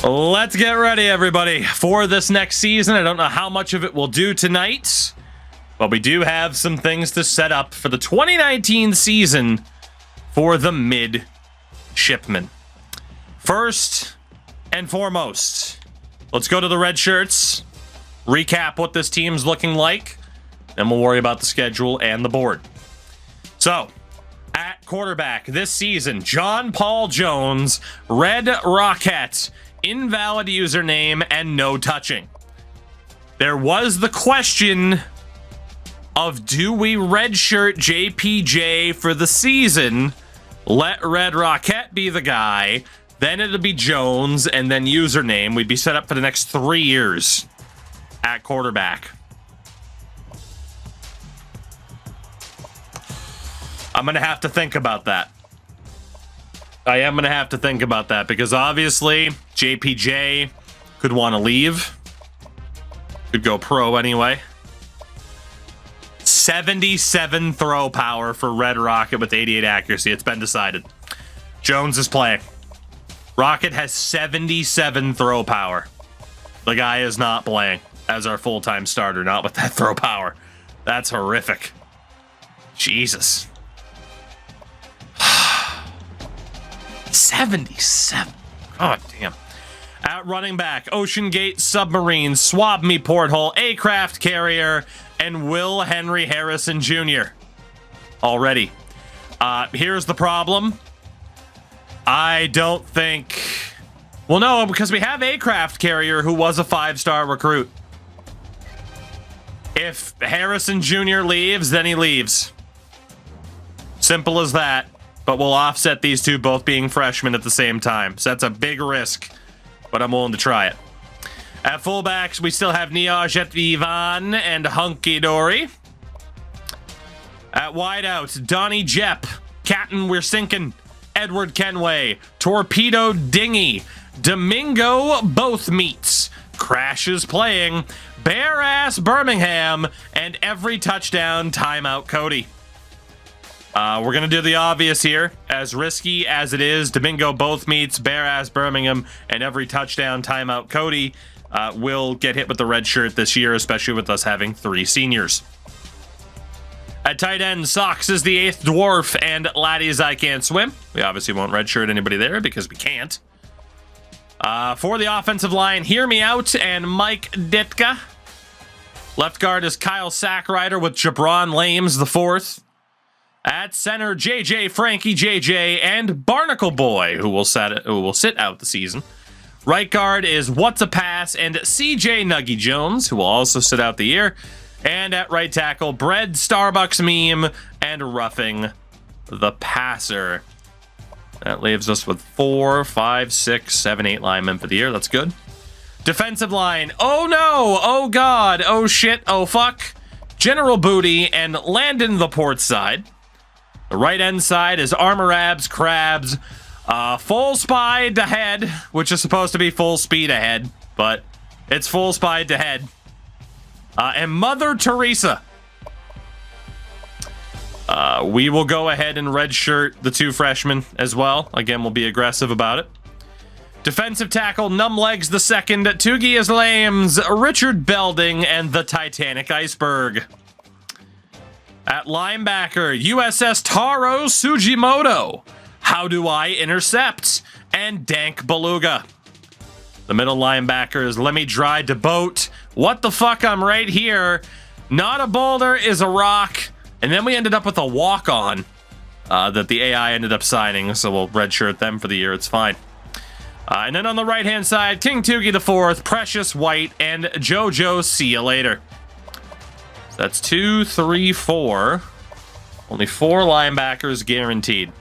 Let's get ready, everybody, for this next season. I don't know how much of it we'll do tonight, but we do have some things to set up for the 2019 season for the midshipmen. First and foremost, let's go to the red shirts, recap what this team's looking like, then we'll worry about the schedule and the board. So, at quarterback this season, John Paul Jones, Red Rocket, invalid username, and no touching. There was the question of, do we redshirt JPJ for the season, let Red Rocket be the guy, then it'll be Jones, and then username. We'd be set up for the next 3 years at quarterback. I'm going to have to think about that. I am going to have to think about that because obviously JPJ could want to leave. Could go pro anyway. 77 throw power for Red Rocket with 88 accuracy. It's been decided. Jones is playing. Rocket has 77 throw power. The guy is not playing as our full-time starter, not with that throw power. That's horrific. Jesus. 77. God damn. At running back, Ocean Gate Submarine, Swab Me Porthole, A-Craft Carrier, and Will Henry Harrison Jr. Already. Here's the problem. I don't think... Well, no, because we have A-Craft Carrier, who was a 5-star recruit. If Harrison Jr. leaves, then he leaves. Simple as that. But we'll offset these two both being freshmen at the same time. So that's a big risk, but I'm willing to try it. At fullbacks, we still have NIOJ, YVAN, and Hunky Dory. At wideout, Donnie Jepp, Captain We're Sinking, Edward Kenway, Torpedo Dingy, Domingo Both Meets, Crashes Playing, Bare Ass Birmingham, and Every Touchdown Timeout Cody. We're going to do the obvious here. As risky as it is, Domingo Both Meets, Bare Ass Birmingham, and Every Touchdown Timeout Cody will get hit with the red shirt this year, especially with us having 3 seniors. At tight end, Sox is the 8th dwarf, and Laddies I Can't Swim. We obviously won't redshirt anybody there because we can't. For the offensive line, Hear Me Out and Mike Ditka. Left guard is Kyle Sackrider with Jabron Lames the 4th. At center, JJ Frankie JJ and Barnacle Boy, who will sit out the season. Right guard is What's a Pass and CJ Nuggy Jones, who will also sit out the year. And at right tackle, Bread Starbucks Meme and Roughing the Passer. That leaves us with 4, 5, 6, 7, 8 linemen for the year. That's good. Defensive line. Oh no! Oh god! Oh shit! Oh fuck! General Booty and Landon the port side. The right end side is Armor Abs Crabs. Full Spide Ahead, which is supposed to be Full Speed Ahead, but it's Full Spide Ahead. And Mother Teresa. We will go ahead and redshirt the 2 freshmen as well. Again, we'll be aggressive about it. Defensive tackle, Numblegs the 2nd, Tugi is Lames, Richard Belding, and the Titanic Iceberg. At linebacker, USS Taro Sugimoto, How Do I Intercept, and Dank Beluga. The middle linebacker is Let Me Dry to Boat, What the Fuck, I'm Right Here, Not a Boulder is a Rock, and then we ended up with a walk-on that the AI ended up signing, so we'll redshirt them for the year, it's fine. And then on the right-hand side, King Tugi the 4th, Precious White, and JoJo See Ya Later. That's 2, 3, 4. Only 4 linebackers guaranteed.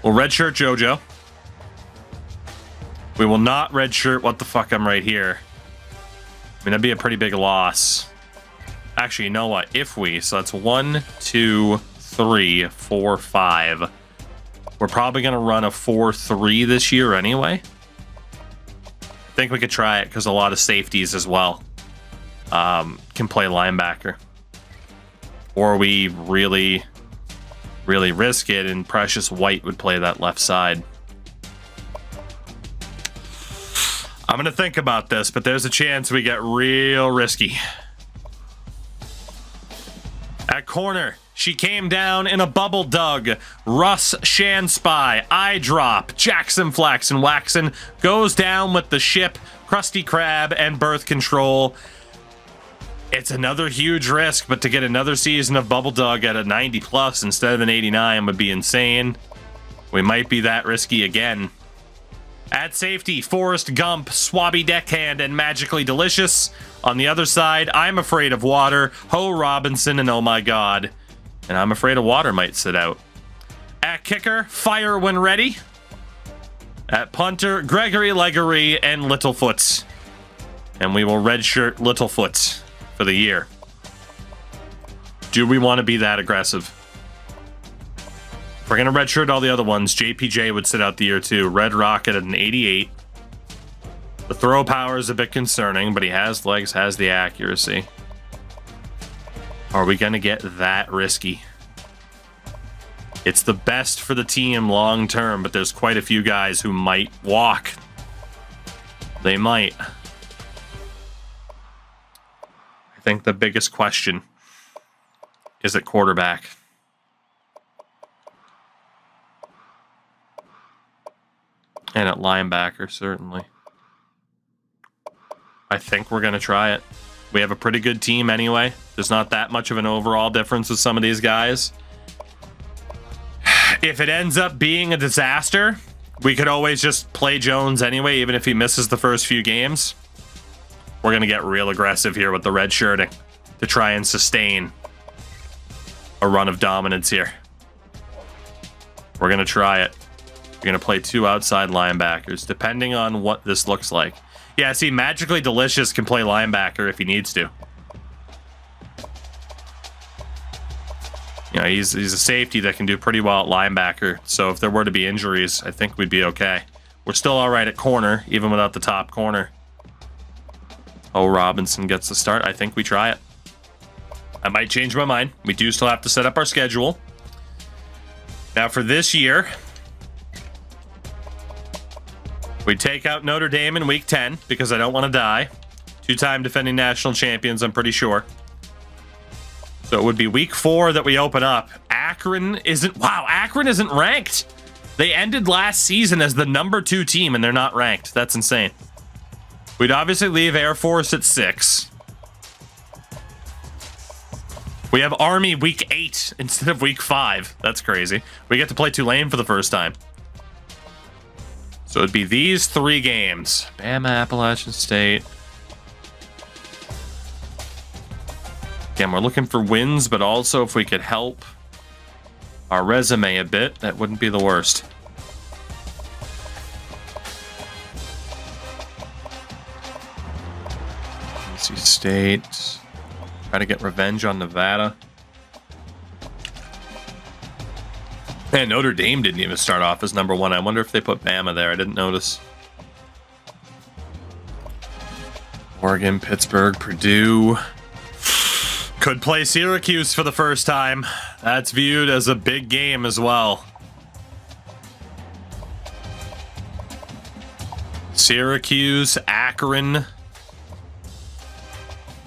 We'll redshirt JoJo. We will not redshirt What the Fuck, I'm Right Here. I mean, that'd be a pretty big loss. Actually, you know what? If we... So that's 1, 2, 3, 4, 5. We're probably going to run a 4-3 this year anyway. I think we could try it because a lot of safeties as well can play linebacker. Or we really risk it and Precious White would play that left side. I'm going to think about this, but there's a chance we get real risky. At corner, she came down in a bubble dug. Russ Shanspy, eye drop, Jackson Flex, and Waxon goes down with the ship, Krusty Krab, and birth control. It's another huge risk, but to get another season of bubble dug at a 90 plus instead of an 89 would be insane. We might be that risky again. At safety, Forrest Gump, Swabby Deckhand, and Magically Delicious. On the other side, I'm Afraid of Water, Ho Robinson, and Oh My God. And I'm Afraid of Water might sit out. At kicker, Fire When Ready. At punter, Gregory Leggery and Littlefoot. And we will redshirt Littlefoot for the year. Do we want to be that aggressive? If we're going to redshirt all the other ones, JPJ would sit out the year too. Red Rocket at an 88. The throw power is a bit concerning, but he has legs, has the accuracy. Are we going to get that risky? It's the best for the team long term, but there's quite a few guys who might walk. They might. I think the biggest question is at quarterback. And at linebacker, certainly. I think we're going to try it. We have a pretty good team anyway. There's not that much of an overall difference with some of these guys. If it ends up being a disaster, we could always just play Jones anyway, even if he misses the first few games. We're going to get real aggressive here with the red shirting to try and sustain a run of dominance here. We're going to try it. We're going to play 2 outside linebackers, depending on what this looks like. Yeah, see, Magically Delicious can play linebacker if he needs to. You know, he's a safety that can do pretty well at linebacker. So if there were to be injuries, I think we'd be okay. We're still all right at corner, even without the top corner. Oh, Robinson gets the start. I think we try it. I might change my mind. We do still have to set up our schedule. Now for this year, we take out Notre Dame in week 10 because I don't want to die. 2-time defending national champions, I'm pretty sure. So it would be week 4 that we open up. Akron isn't... Wow, Akron isn't ranked. They ended last season as the number 2 team, and they're not ranked. That's insane. We'd obviously leave Air Force at 6. We have Army week 8 instead of week 5. That's crazy. We get to play Tulane for the first time. So it'd be these 3 games. Bama, Appalachian State. Again, we're looking for wins, but also if we could help our resume a bit, that wouldn't be the worst. NC State. Try to get revenge on Nevada. Man, Notre Dame didn't even start off as number 1. I wonder if they put Bama there. I didn't notice. Oregon, Pittsburgh, Purdue. Could play Syracuse for the first time. That's viewed as a big game as well. Syracuse, Akron.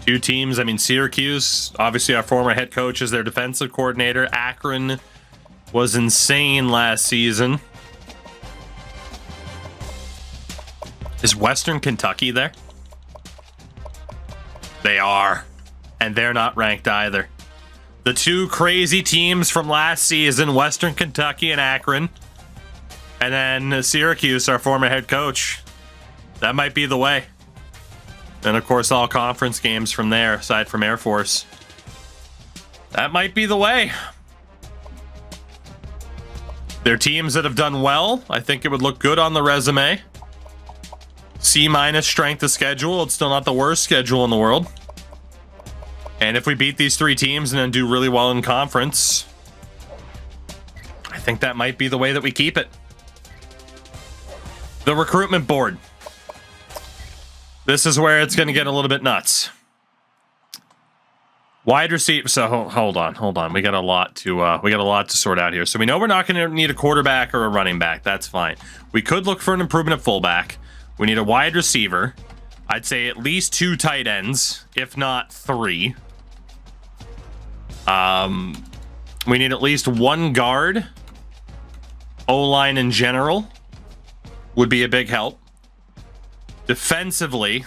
2 teams. I mean, Syracuse, obviously our former head coach is their defensive coordinator. Akron was insane last season. Is Western Kentucky there? They are. And they're not ranked either. The 2 crazy teams from last season, Western Kentucky and Akron. And then Syracuse, our former head coach. That might be the way. And of course, all conference games from there, aside from Air Force. That might be the way. They're teams that have done well. I think it would look good on the resume. C- strength of schedule. It's still not the worst schedule in the world. And if we beat these 3 teams and then do really well in conference, I think that might be the way that we keep it. The recruitment board. This is where it's going to get a little bit nuts. Wide receiver. So hold on. We got a lot to sort out here. So we know we're not going to need a quarterback or a running back. That's fine. We could look for an improvement at fullback. We need a wide receiver. I'd say at least 2 tight ends, if not 3. We need at least 1 guard. O-line in general would be a big help. Defensively,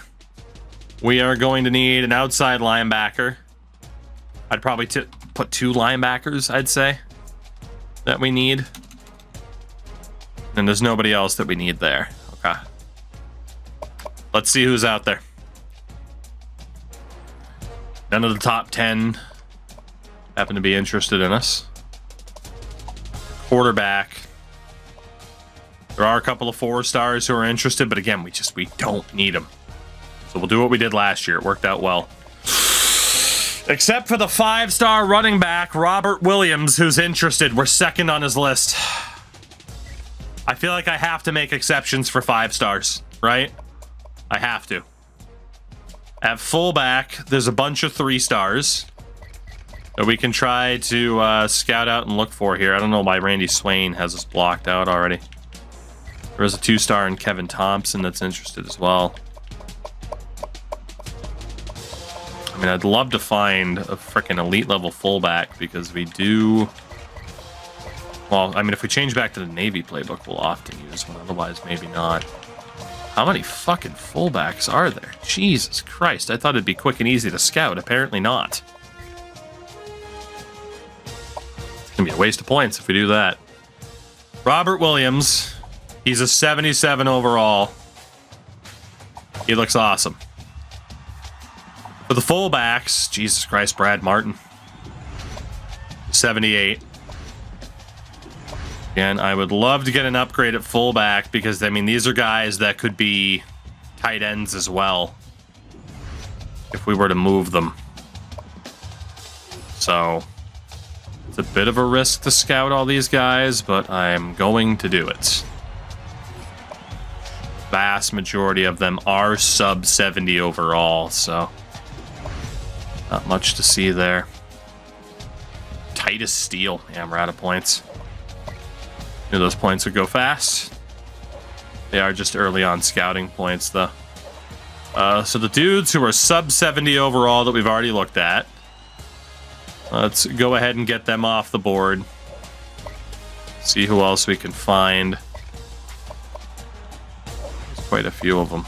we are going to need an outside linebacker. I'd probably put 2 linebackers, I'd say, that we need. And there's nobody else that we need there. Okay. Let's see who's out there. None of the top 10 happen to be interested in us. Quarterback. There are a couple of 4-stars who are interested, but again, we don't need them. So we'll do what we did last year. It worked out well. Except for the 5-star running back, Robert Williams, who's interested. We're second on his list. I feel like I have to make exceptions for 5 stars, right? I have to. At fullback, there's a bunch of 3 stars that we can try to scout out and look for here. I don't know why Randy Swain has us blocked out already. There is a 2-star in Kevin Thompson that's interested as well. I mean, I'd love to find a freaking elite level fullback because we do... Well, I mean, if we change back to the Navy playbook, we'll often use one. Otherwise, maybe not. How many fucking fullbacks are there? Jesus Christ, I thought it'd be quick and easy to scout. Apparently not. It's gonna be a waste of points if we do that. Robert Williams. He's a 77 overall. He looks awesome. For the fullbacks, Jesus Christ, Brad Martin. 78. Again, I would love to get an upgrade at fullback because, I mean, these are guys that could be tight ends as well if we were to move them. So, it's a bit of a risk to scout all these guys, but I'm going to do it. Vast majority of them are sub 70 overall, so not much to see there. Titus Steele. Yeah, we're out of points. Knew those points would go fast. They are just early on scouting points, though. So the dudes who are sub 70 overall that we've already looked at, let's go ahead and get them off the board. See who else we can find. There's quite a few of them.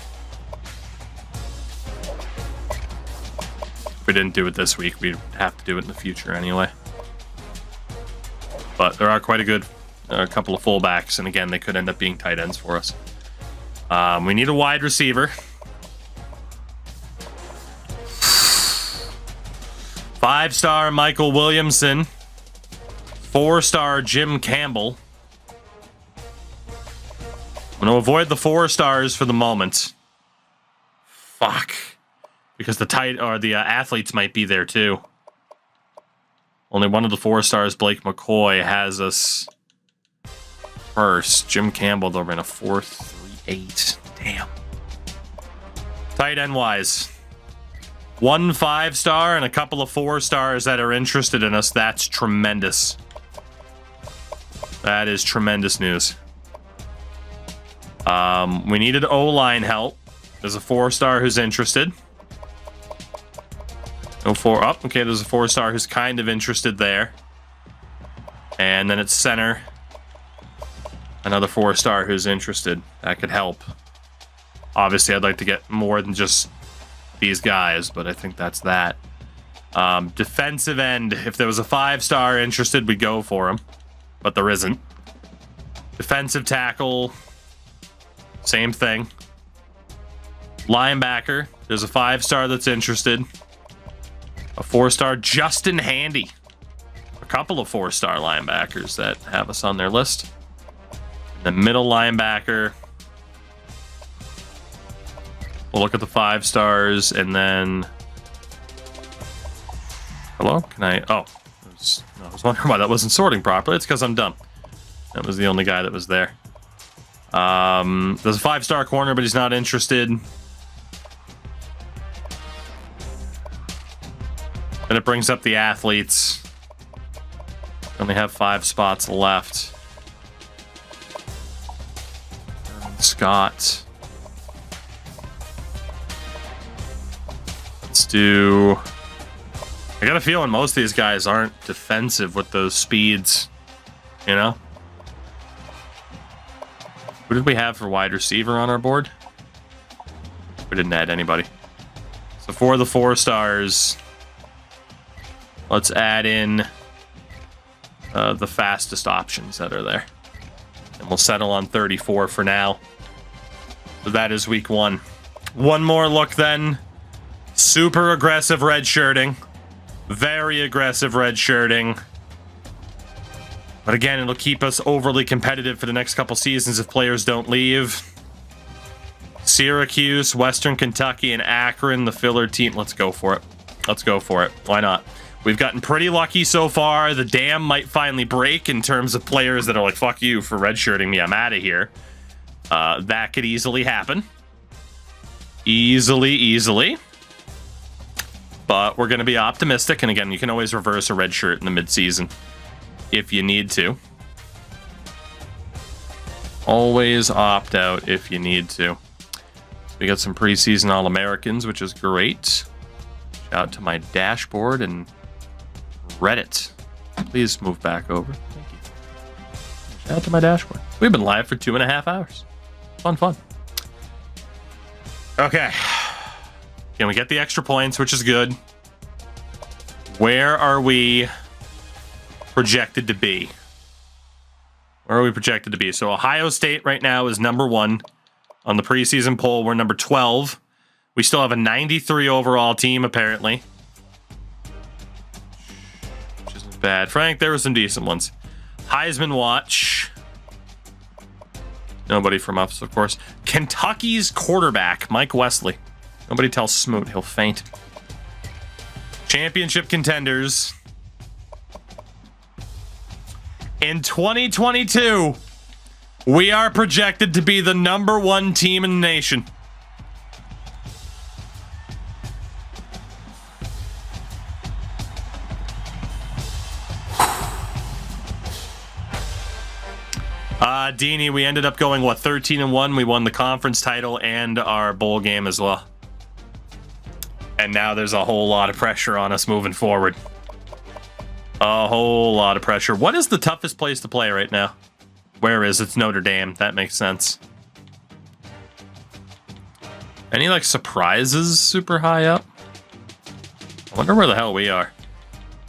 If we didn't do it this week, we'd have to do it in the future anyway. But there are quite a couple of fullbacks, and again, they could end up being tight ends for us. We need a wide receiver. 5-star Michael Williamson. 4-star Jim Campbell. I'm going to avoid the 4 stars for the moment. Fuck. Because the athletes might be there too. Only one of the 4 stars, Blake McCoy, has us first. Jim Campbell, though, ran a 4.38. Damn. Tight end wise, 1 5-star and a couple of 4 stars that are interested in us. That's tremendous. That is tremendous news. We needed O-line help. There's a 4-star who's interested. No 4 up. Okay, there's a 4-star who's kind of interested there. And then it's center. Another 4-star who's interested. That could help. Obviously, I'd like to get more than just these guys, but I think that's that. Defensive end. If there was a 5-star interested, we'd go for him. But there isn't. Defensive tackle. Same thing. Linebacker. There's a 5-star that's interested. A 4-star Justin Handy. A couple of 4-star linebackers that have us on their list. The middle linebacker. We'll look at the 5 stars and then... Hello? Can I... Oh. I was wondering why that wasn't sorting properly. It's because I'm dumb. That was the only guy that was there. There's a 5-star corner, but he's not interested. Then it brings up the athletes. Only have 5 spots left. Scott. Let's do... I got a feeling most of these guys aren't defensive with those speeds, you know? Who did we have for wide receiver on our board? We didn't add anybody. So for the 4 stars, let's add in the fastest options that are there. And we'll settle on 34 for now. So that is week 1. One more look then. Super aggressive red shirting. Very aggressive red shirting. But again, it'll keep us overly competitive for the next couple seasons if players don't leave. Syracuse, Western Kentucky, and Akron, the filler team. Let's go for it. Let's go for it. Why not? We've gotten pretty lucky so far. The dam might finally break in terms of players that are like, fuck you for redshirting me. I'm out of here. That could easily happen. Easily. But we're going to be optimistic. And again, you can always reverse a red shirt in the midseason if you need to. Always opt out if you need to. We got some preseason All-Americans, which is great. Shout out to my dashboard and Reddit. Please move back over. Thank you. Shout out to my dashboard. We've been live for 2.5 hours. Fun. Okay. Can we get the extra points, which is good? Where are we projected to be? Where are we projected to be? So Ohio State right now is number 1 on the preseason poll. We're number 12. We still have a 93 overall team, apparently. Which isn't bad. Frank, there were some decent ones. Heisman watch. Nobody from us, of course. Kentucky's quarterback, Mike Wesley. Nobody tell Smoot, he'll faint. Championship contenders. In 2022, we are projected to be the number 1 team in the nation. Deanie, we ended up going, what, 13-1? We won the conference title and our bowl game as well. And now there's a whole lot of pressure on us moving forward. A whole lot of pressure. What is the toughest place to play right now? Where is it? It's Notre Dame. That makes sense. Any, like, surprises super high up? I wonder where the hell we are.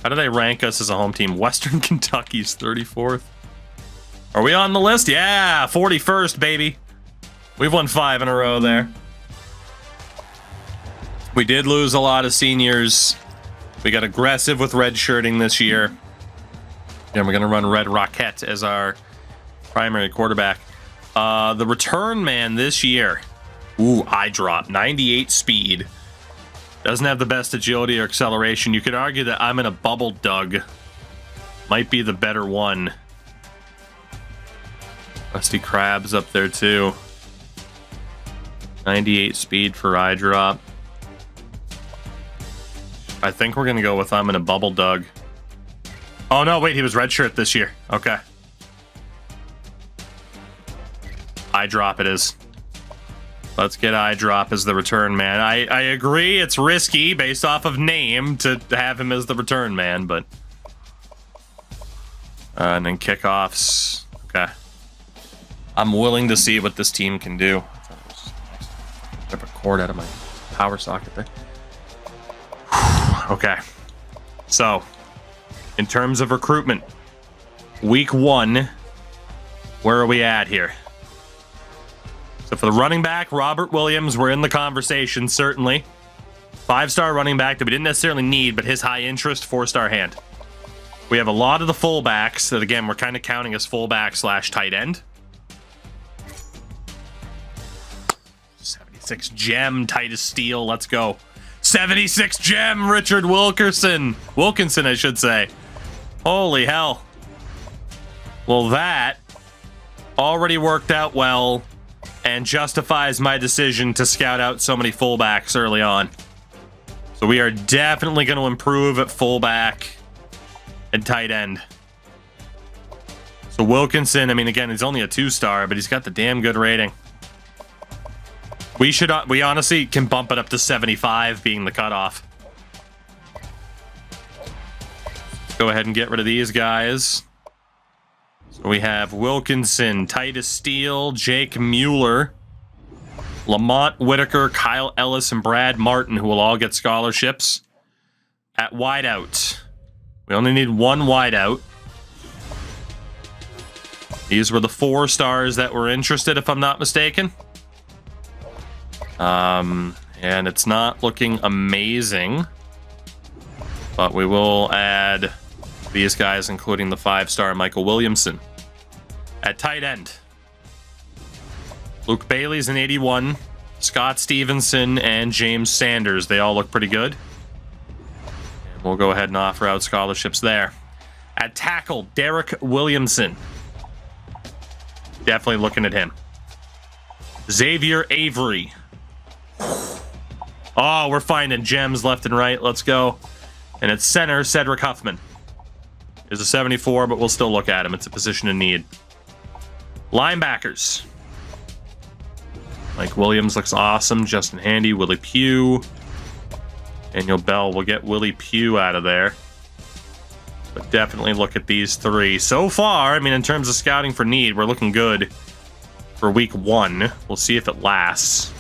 How do they rank us as a home team? Western Kentucky's 34th. Are we on the list? Yeah, 41st, baby. We've won 5 in a row there. We did lose a lot of seniors. We got aggressive with red shirting this year. And we're going to run Red Rocket as our primary quarterback. The return man this year. Ooh, eye drop. 98 speed. Doesn't have the best agility or acceleration. You could argue that I'm in a bubble Doug. Might be the better one. Rusty Crab's up there too. 98 speed for eye drop. I think we're going to go with I'm in a bubble Doug. Oh no, wait, he was redshirt this year. Okay. Eye drop it is. Let's get eye drop as the return man. I agree it's risky based off of name to have him as the return man, but... and then kickoffs. Okay. I'm willing to see what this team can do. Rip a cord out of my power socket there. Okay. So, in terms of recruitment, week 1, where are we at here? So for the running back, Robert Williams, we're in the conversation, certainly. 5-star running back that we didn't necessarily need, but his high interest, 4-star hand. We have a lot of the fullbacks that, again, we're kind of counting as fullback / tight end. 76 gem, tight as steel, let's go. 76 gem, Richard Wilkinson, I should say. Holy hell. Well, that already worked out well and justifies my decision to scout out so many fullbacks early on. So we are definitely going to improve at fullback and tight end. So Wilkinson, I mean, again, he's only a 2-star, but he's got the damn good rating. We honestly can bump it up to 75 being the cutoff. Let's go ahead and get rid of these guys. So we have Wilkinson, Titus Steele, Jake Mueller, Lamont Whitaker, Kyle Ellis, and Brad Martin, who will all get scholarships. At wideout, we only need one wideout. These were the 4 stars that were interested, if I'm not mistaken. And it's not looking amazing, but we will add these guys, including the 5-star Michael Williamson. At tight end, Luke Bailey's an 81, Scott Stevenson, and James Sanders. They all look pretty good. And we'll go ahead and offer out scholarships there. At tackle, Derek Williamson. Definitely looking at him. Xavier Avery. Oh, we're finding gems left and right. Let's go. And at center, Cedric Huffman. Is a 74, but we'll still look at him. It's a position in need. Linebackers. Mike Williams looks awesome. Justin Handy, Willie Pugh. Daniel Bell will get Willie Pugh out of there. But definitely look at these 3. So far, I mean, in terms of scouting for need, we're looking good for week 1. We'll see if it lasts.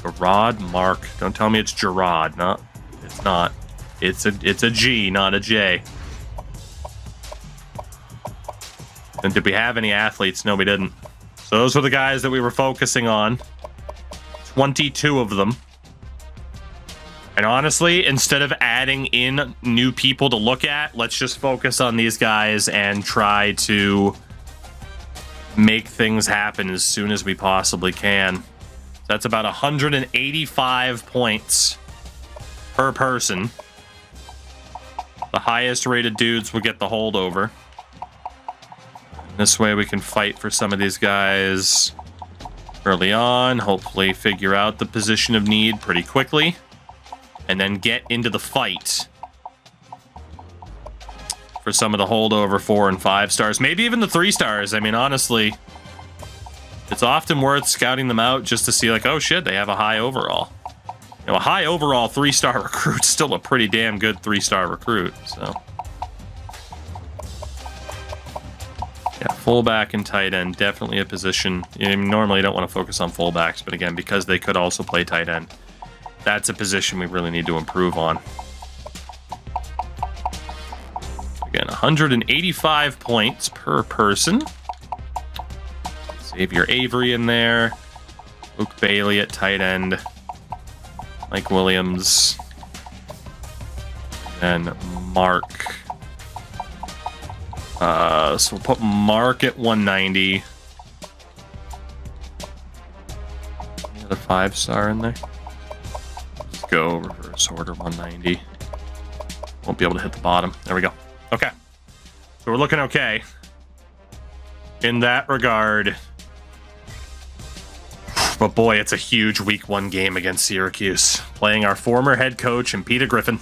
Gerard Mark. Don't tell me it's Gerard. No, it's not. It's a G, not a J. And did we have any athletes? No, we didn't. So those were the guys that we were focusing on. 22 of them. And honestly, instead of adding in new people to look at, let's just focus on these guys and try to make things happen as soon as we possibly can. That's about 185 points per person. The highest rated dudes will get the holdover. This way we can fight for some of these guys early on, hopefully figure out the position of need pretty quickly, and then get into the fight for some of the holdover 4 and 5 stars, maybe even the 3 stars. I mean, honestly, it's often worth scouting them out just to see, like, oh shit, they have a high overall. You know, a high overall 3-star recruit's still a pretty damn good 3-star recruit, so. Yeah, fullback and tight end, definitely a position. You normally don't want to focus on fullbacks, but again, because they could also play tight end, that's a position we really need to improve on. Again, 185 points per person. Xavier Avery in there. Luke Bailey at tight end. Mike Williams. And Mark. So we'll put Mark at 190. Any other 5-star in there? Let's go reverse order 190. Won't be able to hit the bottom. There we go. Okay. So we're looking okay in that regard. But boy, it's a huge week 1 game against Syracuse. Playing our former head coach and Peter Griffin.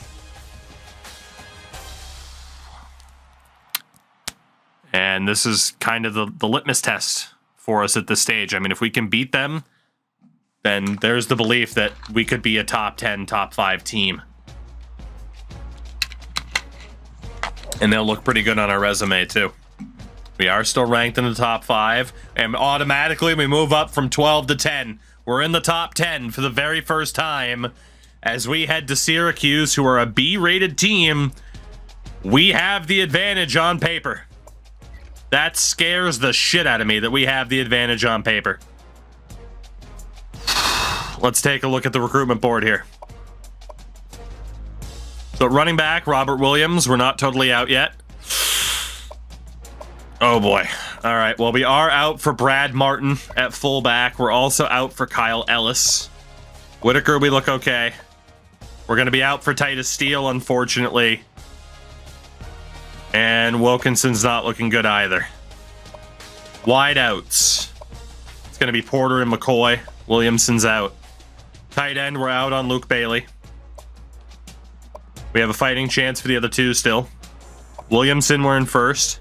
And this is kind of the litmus test for us at this stage. I mean, if we can beat them, then there's the belief that we could be a top 10, top 5 team. And they'll look pretty good on our resume, too. We are still ranked in the top 5, and automatically we move up from 12 to 10. We're in the top 10 for the very first time as we head to Syracuse, who are a B-rated team. We have the advantage on paper. That scares the shit out of me that we have the advantage on paper. Let's take a look at the recruitment board here. So running back, Robert Williams. We're not totally out yet. Oh boy. All right, well, we are out for Brad Martin at fullback. We're also out for Kyle Ellis. Whitaker, we look okay. We're going to be out for Titus Steele, unfortunately. And Wilkinson's not looking good either. Wideouts. It's going to be Porter and McCoy. Williamson's out. Tight end, we're out on Luke Bailey. We have a fighting chance for the other 2 still. Williamson, we're in first.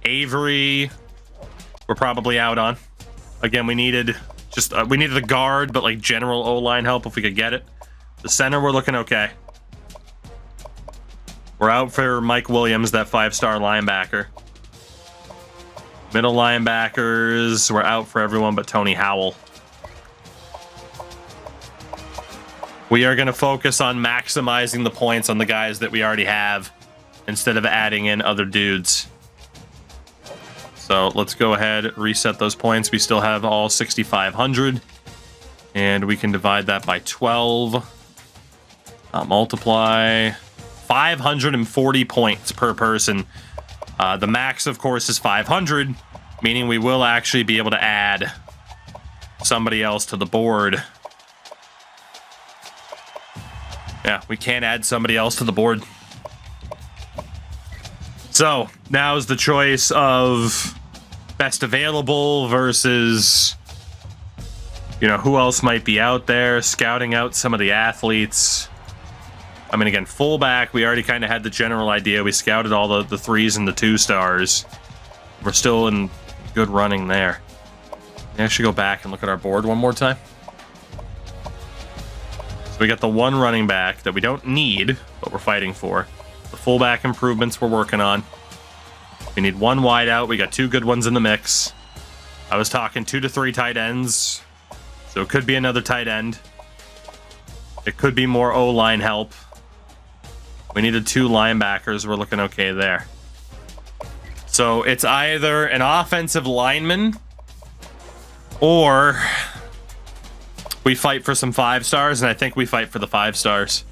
Avery, we're probably out on. Again, we needed Just we needed a guard, but like general O-line help if we could get it. The center, we're looking okay. We're out for Mike Williams, that 5-star linebacker. Middle linebackers, we're out for everyone but Tony Howell. We are going to focus on maximizing the points on the guys that we already have instead of adding in other dudes. So let's go ahead, reset those points. We still have all 6,500. And we can divide that by 12. Multiply 540 points per person. The max, of course, is 500, meaning we will actually be able to add somebody else to the board. Yeah, we can add somebody else to the board. So now is the choice of best available versus, you know, who else might be out there, scouting out some of the athletes. I mean, again, fullback, we already kind of had the general idea. We scouted all the 3s and the 2 stars. We're still in good running there. I should go back and look at our board one more time. So we got the 1 running back that we don't need, but we're fighting for. The fullback improvements we're working on. We need 1 wide out. We got 2 good ones in the mix. I was talking 2 to 3 tight ends. So it could be another tight end. It could be more O-line help. We needed 2 linebackers. We're looking okay there. So it's either an offensive lineman or we fight for some 5 stars, and I think we fight for the 5 stars.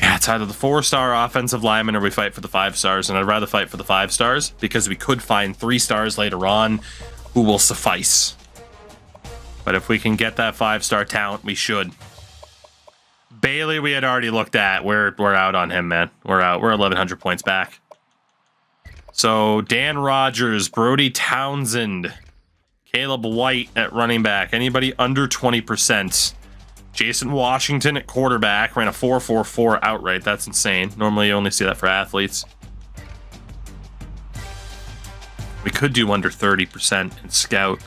Yeah, it's either the 4-star offensive lineman or we fight for the 5 stars, and I'd rather fight for the 5 stars because we could find 3 stars later on who will suffice. But if we can get that 5-star talent, we should. Bailey, we had already looked at. We're out on him, man. We're out. We're 1,100 points back. So Dan Rogers, Brody Townsend, Caleb White at running back. Anybody under 20%. Jason Washington at quarterback. Ran a 4.44 outright. That's insane. Normally you only see that for athletes. We could do under 30% in scout.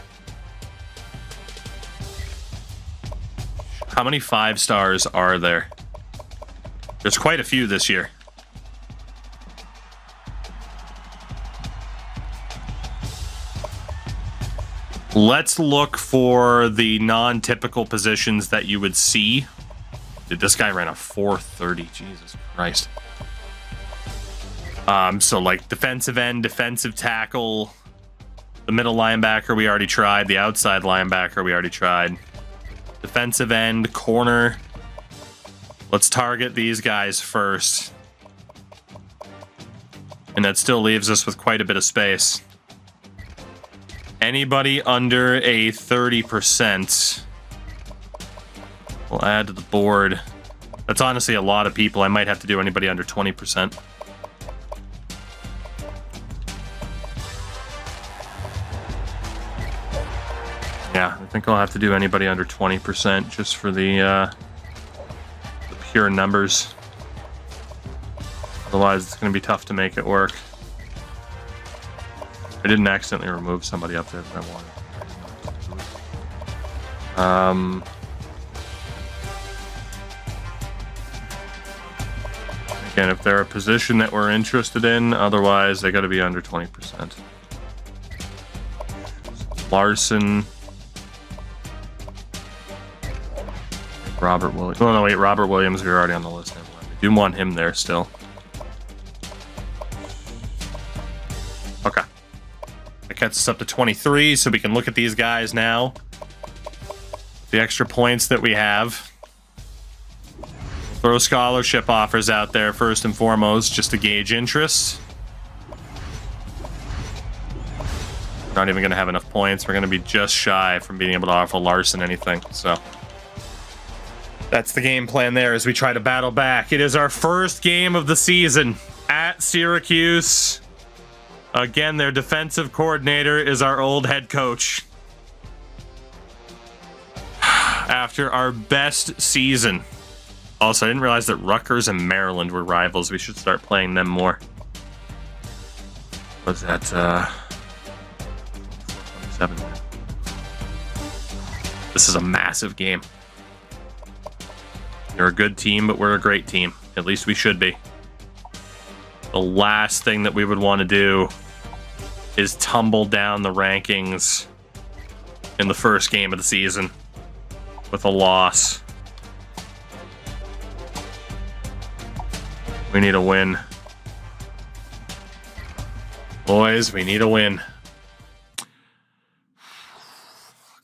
How many 5 stars are there? There's quite a few this year. Let's look for the non-typical positions that you would see. Dude, this guy ran a 4.30. Jesus Christ. So like defensive end, defensive tackle, the middle linebacker we already tried, the outside linebacker we already tried. Defensive end, corner. Let's target these guys first. And that still leaves us with quite a bit of space. Anybody under a 30%, we'll add to the board. That's honestly a lot of people. I might have to do anybody under 20%. Yeah, I think I'll have to do anybody under 20% just for the pure numbers. Otherwise, it's going to be tough to make it work. I didn't accidentally remove somebody up there that I wanted. Again, if they're a position that we're interested in, otherwise they got to be under 20%. Larson. Robert Williams. Oh, no, wait. Robert Williams, we're already on the list. We do want him there still. Okay. That gets us up to 23, so we can look at these guys now. The extra points that we have. Throw scholarship offers out there first and foremost, just to gauge interest. Not even going to have enough points. We're going to be just shy from being able to offer Larson anything, so... That's the game plan there as we try to battle back. It is our first game of the season at Syracuse. Again, their defensive coordinator is our old head coach. After our best season. Also, I didn't realize that Rutgers and Maryland were rivals. We should start playing them more. What's that? 7. This is a massive game. You're a good team, but we're a great team. At least we should be. The last thing that we would want to do is tumble down the rankings in the first game of the season with a loss. We need a win. Boys, we need a win.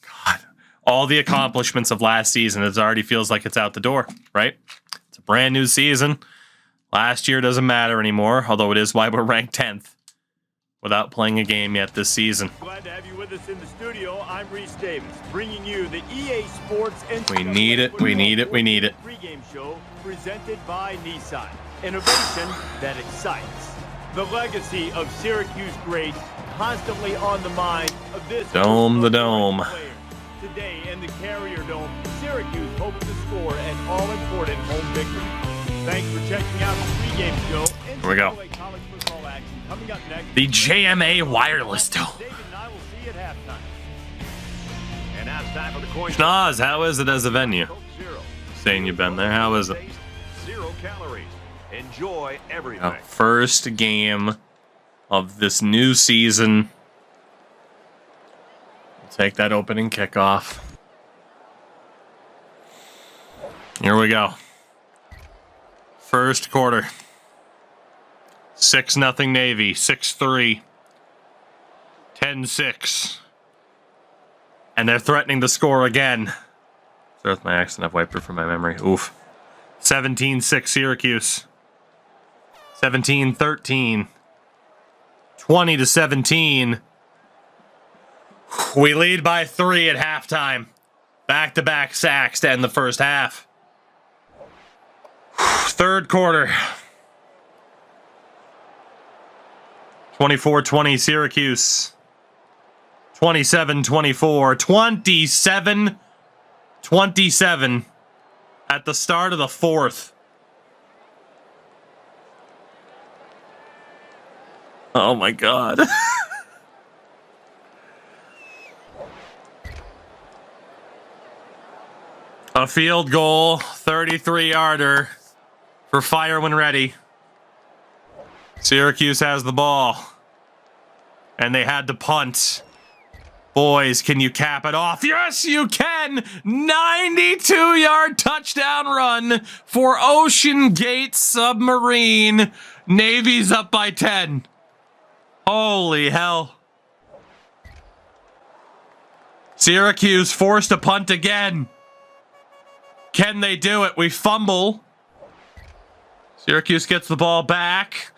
God. All the accomplishments of last season, it already feels like it's out the door, right? It's a brand new season. Last year doesn't matter anymore, although it is why we're ranked 10th without playing a game yet this season. Glad to have you with us in the studio. I'm Reese Davis, bringing you the EA Sports NCAA We need it, we need it, we need it. Pregame show presented by Nissan. Innovation that excites. The legacy of Syracuse greats constantly on the mind of this Dome the Dome. player. Today in the Carrier Dome, Syracuse hopes to score an all-important home victory. Thanks for checking out the pregame show. Here we go. NCAA college football action coming up next. The JMA Wireless Dome. David and I will see you at halftime. And now it's time for the coin. Schnoz, how is it as a venue? Saying you've been there, how is it? 0 calories. Enjoy everything. First game of this new season. We'll take that opening kickoff. Here we go. First quarter. 6-0 Navy. 6-3. 10-6. And they're threatening to score again. Start with my accent. I've wiped it from my memory. Oof. 17-6 Syracuse. 17-13. 20-17. We lead by 3 at halftime. Back-to-back sacks to end the first half. Third quarter. 24-20 Syracuse. 27-24. 27-27 at the start of the fourth. Oh my God. A field goal, 33-yarder for Fire when ready. Syracuse has the ball. And they had to punt. Boys, can you cap it off? Yes, you can! 92-yard touchdown run for Ocean Gate Submarine. Navy's up by 10. Holy hell. Syracuse forced to punt again. Can they do it? We fumble. Syracuse gets the ball back.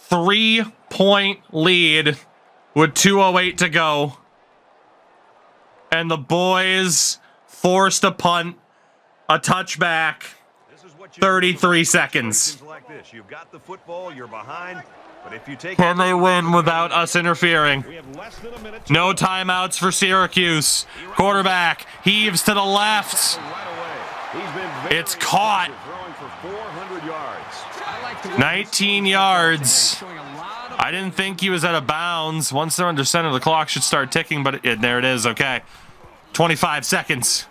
3-point lead with 2:08 to go. And the boys forced a punt, a touchback, 33 seconds. You've got the football, you're behind, but if you take Can they win without us interfering? No timeouts for Syracuse. Quarterback heaves to the left. It's caught. 19 yards. I didn't think he was out of bounds. Once they're under center, the clock should start ticking, but there it is. Okay. 25 seconds.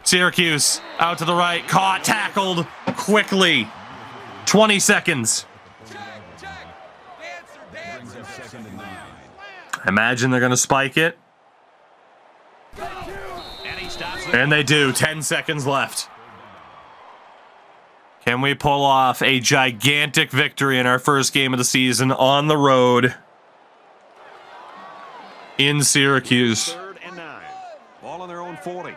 Syracuse out to the right. Caught, tackled quickly. 20 seconds. I imagine they're going to spike it. And they do. 10 seconds left. Can we pull off a gigantic victory in our first game of the season on the road in Syracuse? 3rd and 9. Ball on their own 40.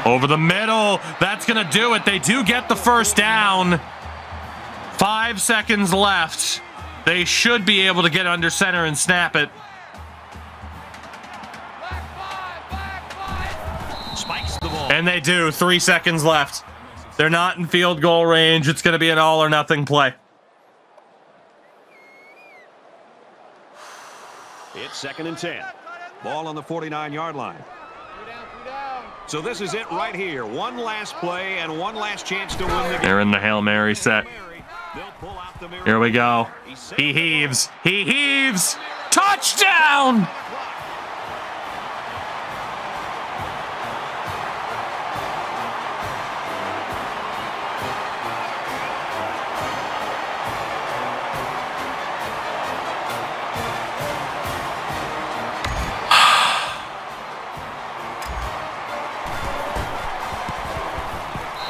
Over the middle. That's going to do it. They do get the first down. 5 seconds left. They should be able to get under center and snap it. And they do. 3 seconds left. They're not in field goal range. It's going to be an all or nothing play. It's 2nd and 10. Ball on the 49-yard line. So this is it right here. One last play and one last chance to win the game. They're in the Hail Mary set. They'll pull out Here we go. He heaves. He heaves. Touchdown!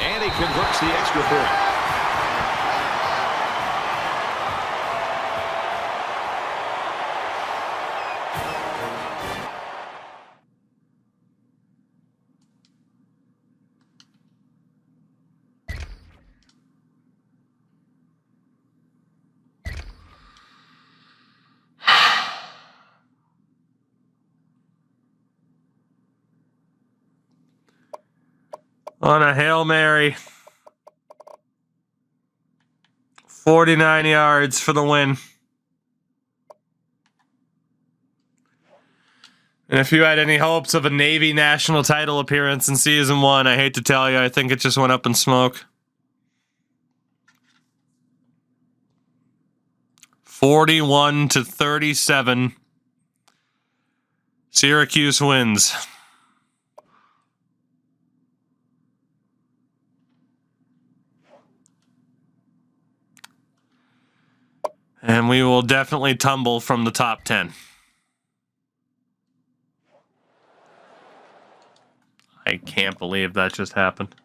And he converts the extra point. On a Hail Mary. 49 yards for the win. And if you had any hopes of a Navy national title appearance in Season 1, I hate to tell you, I think it just went up in smoke. 41-37. Syracuse wins. And we will definitely tumble from the top 10. I can't believe that just happened.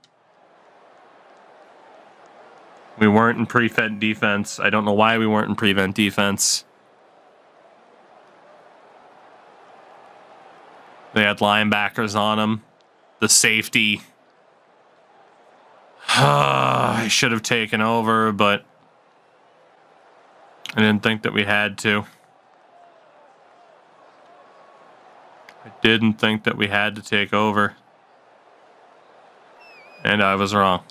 We weren't in prevent defense. I don't know why we weren't in prevent defense. They had linebackers on them. The safety. I should have taken over, but I didn't think that we had to. I didn't think that we had to take over. And I was wrong.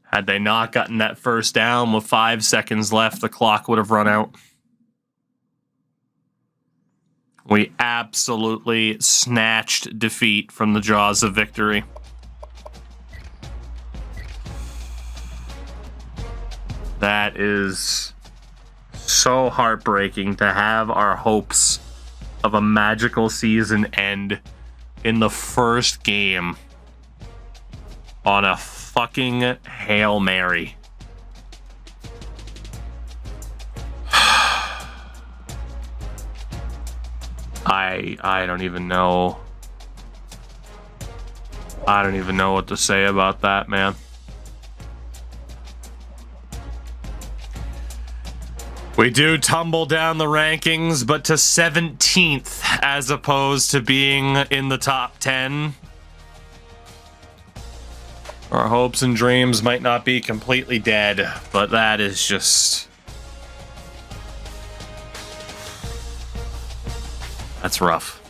Had they not gotten that first down with 5 seconds left, the clock would have run out. We absolutely snatched defeat from the jaws of victory. That is so heartbreaking to have our hopes of a magical season end in the first game on a fucking Hail Mary. I don't even know. I don't even know what to say about that, man. We do tumble down the rankings, but to 17th as opposed to being in the top 10. Our hopes and dreams might not be completely dead, but that is just... that's rough.